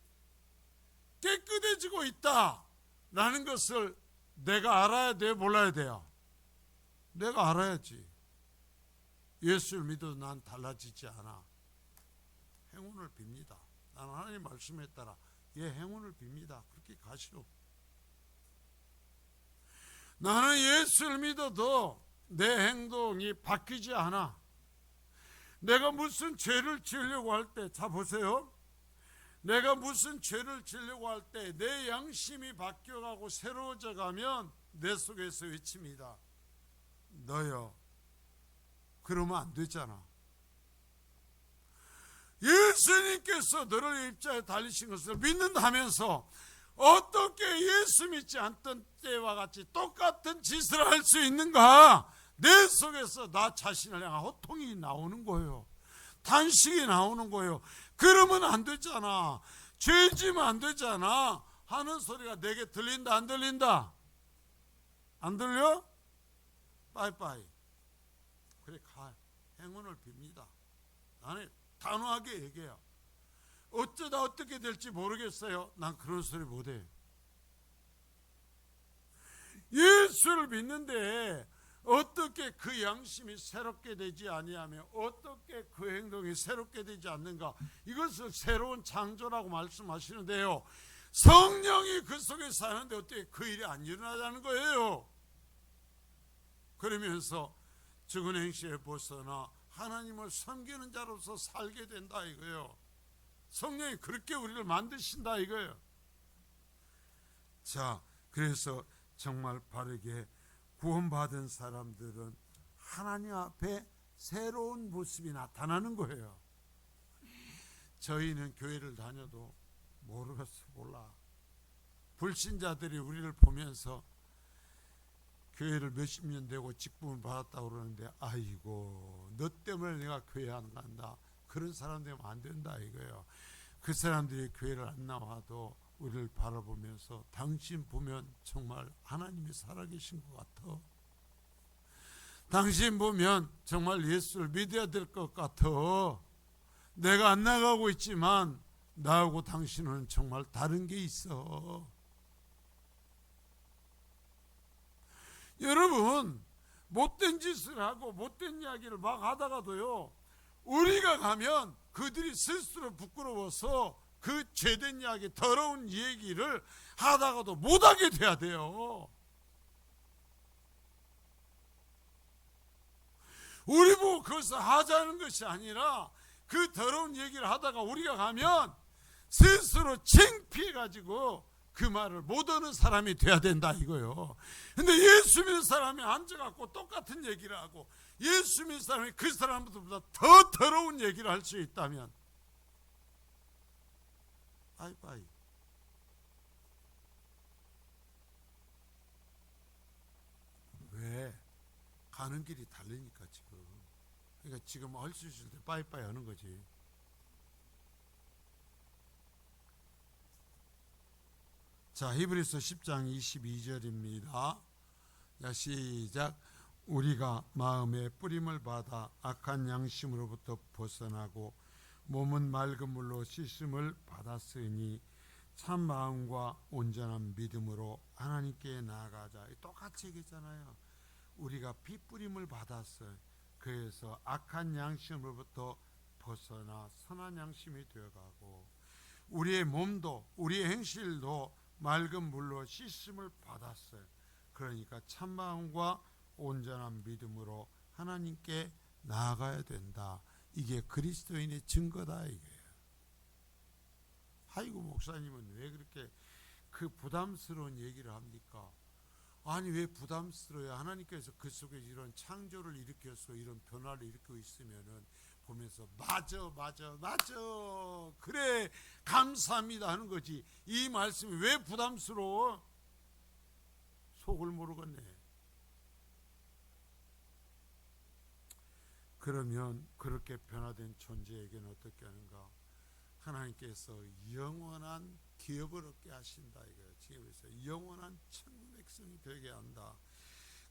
깨끗해지고 있다라는 것을 내가 알아야 돼요, 몰라야 돼요? 내가 알아야지. 예수를 믿어도 난 달라지지 않아. 행운을 빕니다. 나는 하나님 말씀에 따라 행운을 빕니다. 그렇게 가시오. 나는 예수를 믿어도 내 행동이 바뀌지 않아. 내가 무슨 죄를 지으려고 할 때, 자 보세요. 내가 무슨 죄를 지으려고 할 때 내 양심이 바뀌어가고 새로워져 가면 내 속에서 외칩니다. 너요, 그러면 안 되잖아. 예수님께서 너를 입자에 달리신 것을 믿는다면서 어떻게 예수 믿지 않던 때와 같이 똑같은 짓을 할 수 있는가? 내 속에서 나 자신을 향한 호통이 나오는 거예요. 탄식이 나오는 거예요. 그러면 안 되잖아. 죄 지면 안 되잖아 하는 소리가 내게 들린다, 안 들린다? 안 들려? 빠이빠이. 그래, 가. 행운을 빕니다. 나는 단호하게 얘기해요. 어쩌다 어떻게 될지 모르겠어요. 난 그런 소리 못해. 예수를 믿는데 어떻게 그 양심이 새롭게 되지 아니하며 어떻게 그 행동이 새롭게 되지 않는가? 이것을 새로운 창조라고 말씀하시는데요, 성령이 그 속에 사는데 어떻게 그 일이 안 일어나자는 거예요? 그러면서 죽은 행실에 벗어나 하나님을 섬기는 자로서 살게 된다 이거예요. 성령이 그렇게 우리를 만드신다 이거예요. 자, 그래서 정말 바르게 구원받은 사람들은 하나님 앞에 새로운 모습이 나타나는 거예요. 저희는 교회를 다녀도 모르겠어, 몰라. 불신자들이 우리를 보면서 교회를 몇십 년 되고 직분을 받았다고 그러는데, 아이고 너 때문에 내가 교회 안 간다, 그런 사람 되면 안 된다 이거예요. 그 사람들이 교회를 안 나와도 우리를 바라보면서 당신 보면 정말 하나님이 살아계신 것 같아. 당신 보면 정말 예수를 믿어야 될 것 같아. 내가 안 나가고 있지만 나하고 당신은 정말 다른 게 있어. 여러분, 못된 짓을 하고 못된 이야기를 막 하다가도요, 우리가 가면 그들이 스스로 부끄러워서 그 죄된 이야기, 더러운 얘기를 하다가도 못하게 돼야 돼요. 우리 보고 그것을 하자는 것이 아니라 그 더러운 얘기를 하다가 우리가 가면 스스로 창피해가지고 그 말을 못하는 사람이 돼야 된다 이거요. 근데 예수 믿는 사람이 앉아갖고 똑같은 얘기를 하고 예수 믿는 사람이 그 사람보다 더 더러운 얘기를 할 수 있다면 바이바이. 왜? 가는 길이 다르니까 지금. 그러니까 지금 할 수 있을 때 빠이빠이 하는 거지. 자, 히브리서 10장 22절입니다. 자, 시작. 우리가 마음의 뿌림을 받아 악한 양심으로부터 벗어나고 몸은 맑은 물로 씻음을 받았으니 참 마음과 온전한 믿음으로 하나님께 나아가자. 똑같이 얘기했잖아요. 우리가 피 뿌림을 받았어요. 그래서 악한 양심으로부터 벗어나 선한 양심이 되어가고 우리의 몸도 우리의 행실도 맑은 물로 씻음을 받았어요. 그러니까 참마음과 온전한 믿음으로 하나님께 나아가야 된다. 이게 그리스도인의 증거다 이거예요. 아이고 목사님은 왜 그렇게 그 부담스러운 얘기를 합니까? 아니 왜 부담스러워요? 하나님께서 그 속에 이런 창조를 일으켜서 이런 변화를 일으키고 있으면은 보면서 맞아 그래 감사합니다 하는 거지. 이 말씀이 왜 부담스러워? 속을 모르겠네. 그러면 그렇게 변화된 존재에게는 어떻게 하는가? 하나님께서 영원한 기업을 얻게 하신다 이거예요. 지금에서 영원한 천국 백성이 되게 한다.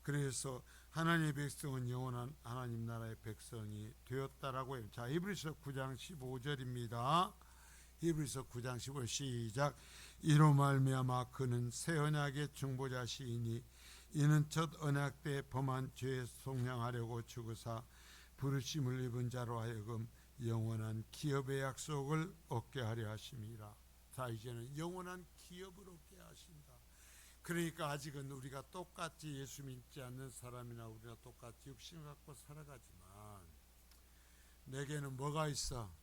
그래서 하나님의 백성은 영원한 하나님 나라의 백성이 되었다라고 해요. 자, 히브리서 9장 15절입니다. 히브리서 9장 15절 시작. 이로 말미암아 그는 새 언약의 중보자시이니 이는 첫 언약 때 범한 죄에 속량하려고 죽으사 부르심을 입은 자로 하여금 영원한 기업의 약속을 얻게 하려 하심이라. 자, 이제는 영원한 기업을 얻게 하신다. 그러니까 아직은 우리가 똑같이 예수 믿지 않는 사람이나 우리가 똑같이 육신을 갖고 살아가지만 내게는 뭐가 있어?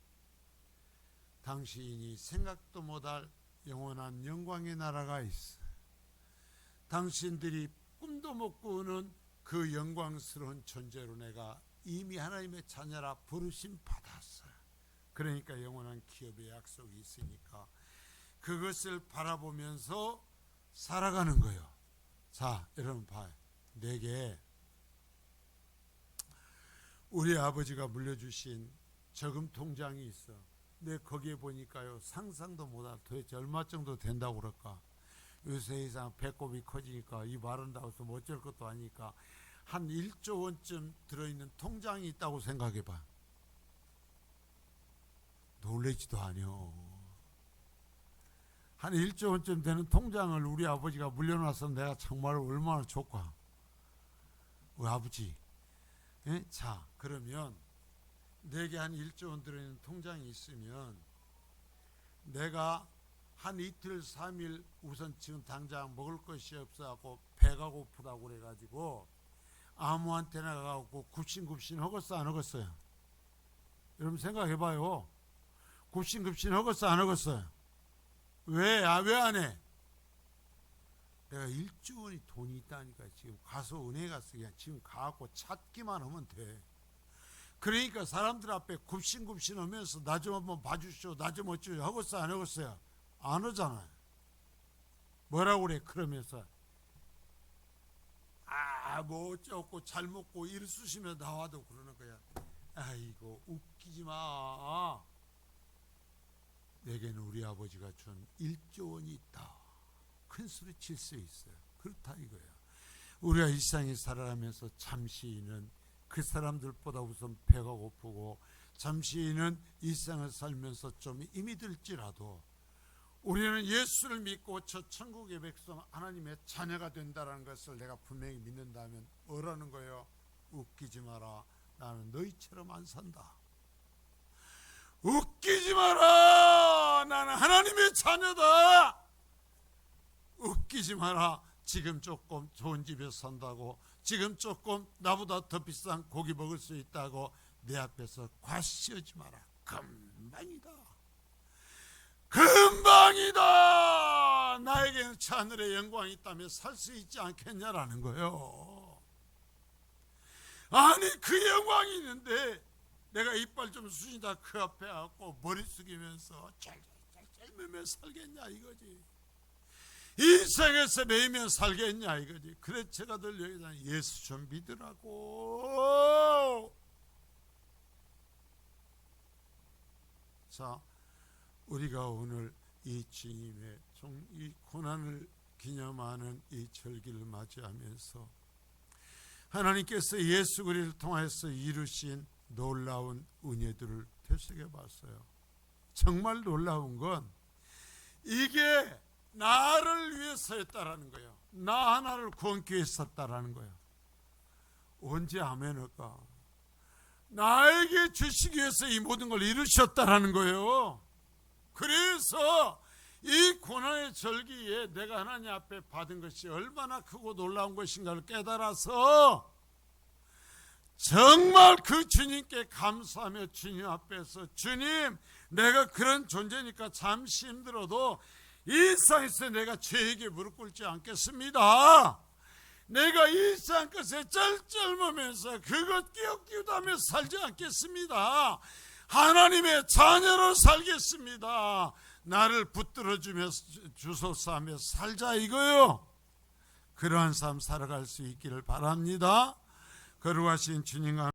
당신이 생각도 못할 영원한 영광의 나라가 있어. 당신들이 꿈도 못 꾸는 그 영광스러운 존재로 내가 이미 하나님의 자녀라 부르심 받았어요. 그러니까 영원한 기업의 약속이 있으니까 그것을 바라보면서 살아가는 거예요. 자, 여러분 봐요. 내게 우리 아버지가 물려주신 저금 통장이 있어. 내 거기에 보니까요 상상도 못할 도대체 얼마 정도 된다고 그럴까. 요새 이상 배꼽이 커지니까 이 마른다고 해서 뭐 어쩔 것도 아니니까 한 1조 원쯤 들어있는 통장이 있다고 생각해봐. 놀라지도 않여. 한 1조 원쯤 되는 통장을 우리 아버지가 물려놔서 내가 정말 얼마나 좋까. 우리 아버지. 예? 자, 그러면 내게 한 1조 원 들어있는 통장이 있으면 내가 한 이틀 3일 우선 지금 당장 먹을 것이 없어갖고 배가 고프다고 그래가지고 아무한테나 가갖고 굽신굽신 허겄어 안 허겄어요? 여러분 생각해봐요. 굽신굽신 허겄어 안 허겄어요? 왜? 왜 안 해? 내가 1조 원이 돈이 있다니까. 지금 가서 은행 가서 그냥 지금 가갖고 찾기만 하면 돼. 그러니까 사람들 앞에 굽신굽신 하면서 나 좀 한번 봐주시오, 나 좀 어쩌죠 하겠어 안 하겠어요? 안 하잖아요. 뭐라고 그래? 그러면서 뭐 어쩌고 잘 먹고 일 쑤시며 나와도 그러는 거야. 아이고 웃기지 마. 내게는 우리 아버지가 준 1조 원이 있다. 큰 소리 칠 수 있어요. 그렇다 이거야. 우리가 일상에 살아가면서 잠시는 그 사람들보다 우선 배가 고프고 잠시는 이 생을 살면서 좀 힘이 들지라도 우리는 예수를 믿고 저 천국의 백성 하나님의 자녀가 된다는 것을 내가 분명히 믿는다면 뭐라는 거예요? 웃기지 마라. 나는 너희처럼 안 산다. 웃기지 마라. 나는 하나님의 자녀다. 웃기지 마라. 지금 조금 좋은 집에서 산다고, 지금 조금 나보다 더 비싼 고기 먹을 수 있다고 내 앞에서 과시하지 마라. 금방이다. 금방이다. 나에게는 하늘의 영광이 있다면 살 수 있지 않겠냐라는 거예요. 아니 그 영광이 있는데 내가 이빨 좀 쑤시다 그 앞에 앉고 머리 숙이면서 짤짤짤 살겠냐 이거지. 인생에서 매이면 살겠냐 이거지. 그래 제가 늘 여기다 예수 좀 믿으라고. 자, 우리가 오늘 이 주님의 이 고난을 기념하는 이 절기를 맞이하면서 하나님께서 예수 그리스도를 통해서 이루신 놀라운 은혜들을 되새겨 봤어요. 정말 놀라운 건 이게 나를 위해서였다라는 거예요. 나 하나를 구원기 위해서 썼다라는 거예요. 언제 아멘할까? 나에게 주시기 위해서 이 모든 걸 이루셨다라는 거예요. 그래서 이 고난의 절기에 내가 하나님 앞에 받은 것이 얼마나 크고 놀라운 것인가를 깨달아서 정말 그 주님께 감사하며 주님 앞에서 주님 내가 그런 존재니까 잠시 힘들어도 일상에서 내가 죄에게 무릎 꿇지 않겠습니다. 내가 일상 것에 쩔쩔매면서 그것 끼우다며 살지 않겠습니다. 하나님의 자녀로 살겠습니다. 나를 붙들어 주소서 하며 살자 이거요. 그러한 삶 살아갈 수 있기를 바랍니다. 거룩하신 주님과